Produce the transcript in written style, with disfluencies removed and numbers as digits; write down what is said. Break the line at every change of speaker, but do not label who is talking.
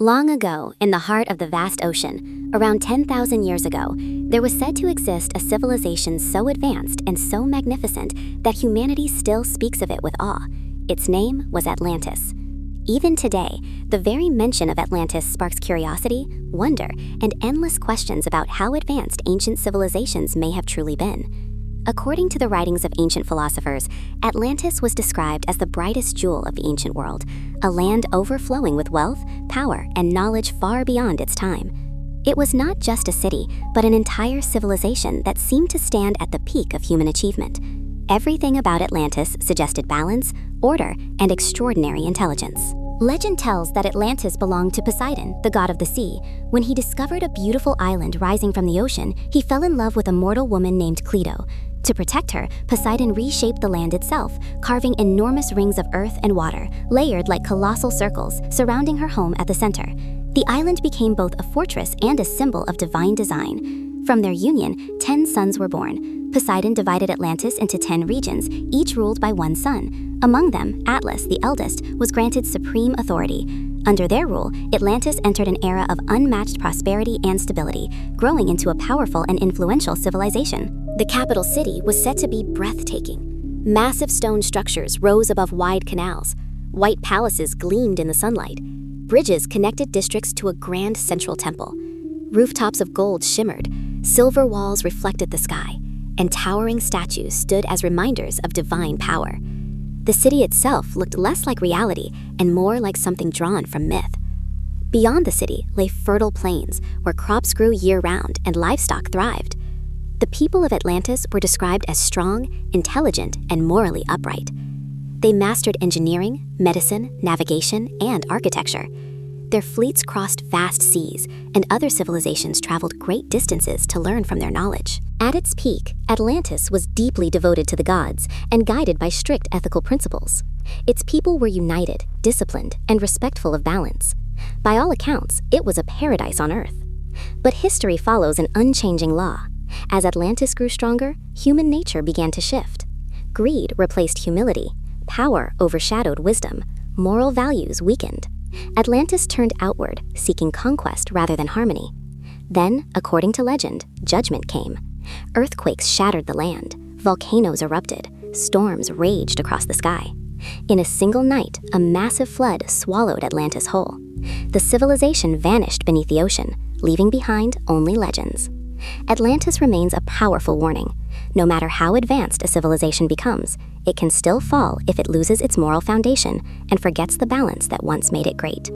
Long ago, in the heart of the vast ocean, around 10,000 years ago, there was said to exist a civilization so advanced and so magnificent that humanity still speaks of it with awe. Its name was Atlantis. Even today, the very mention of Atlantis sparks curiosity, wonder, and endless questions about how advanced ancient civilizations may have truly been. According to the writings of ancient philosophers, Atlantis was described as the brightest jewel of the ancient world, a land overflowing with wealth, power, and knowledge far beyond its time. It was not just a city, but an entire civilization that seemed to stand at the peak of human achievement. Everything about Atlantis suggested balance, order, and extraordinary intelligence. Legend tells that Atlantis belonged to Poseidon, the god of the sea. When he discovered a beautiful island rising from the ocean, he fell in love with a mortal woman named Cleito. To protect her, Poseidon reshaped the land itself, carving enormous rings of earth and water, layered like colossal circles, surrounding her home at the center. The island became both a fortress and a symbol of divine design. From their union, 10 sons were born. Poseidon divided Atlantis into 10 regions, each ruled by one son. Among them, Atlas, the eldest, was granted supreme authority. Under their rule, Atlantis entered an era of unmatched prosperity and stability, growing into a powerful and influential civilization. The capital city was said to be breathtaking. Massive stone structures rose above wide canals. White palaces gleamed in the sunlight. Bridges connected districts to a grand central temple. Rooftops of gold shimmered. Silver walls reflected the sky, and towering statues stood as reminders of divine power. The city itself looked less like reality and more like something drawn from myth. Beyond the city lay fertile plains where crops grew year-round and livestock thrived. The people of Atlantis were described as strong, intelligent, and morally upright. They mastered engineering, medicine, navigation, and architecture. Their fleets crossed vast seas, and other civilizations traveled great distances to learn from their knowledge. At its peak, Atlantis was deeply devoted to the gods and guided by strict ethical principles. Its people were united, disciplined, and respectful of balance. By all accounts, it was a paradise on Earth. But history follows an unchanging law. As Atlantis grew stronger, human nature began to shift. Greed replaced humility, power overshadowed wisdom, moral values weakened. Atlantis turned outward, seeking conquest rather than harmony. Then, according to legend, judgment came. Earthquakes shattered the land, volcanoes erupted, storms raged across the sky. In a single night, a massive flood swallowed Atlantis whole. The civilization vanished beneath the ocean, leaving behind only legends. Atlantis remains a powerful warning. No matter how advanced a civilization becomes, it can still fall if it loses its moral foundation and forgets the balance that once made it great.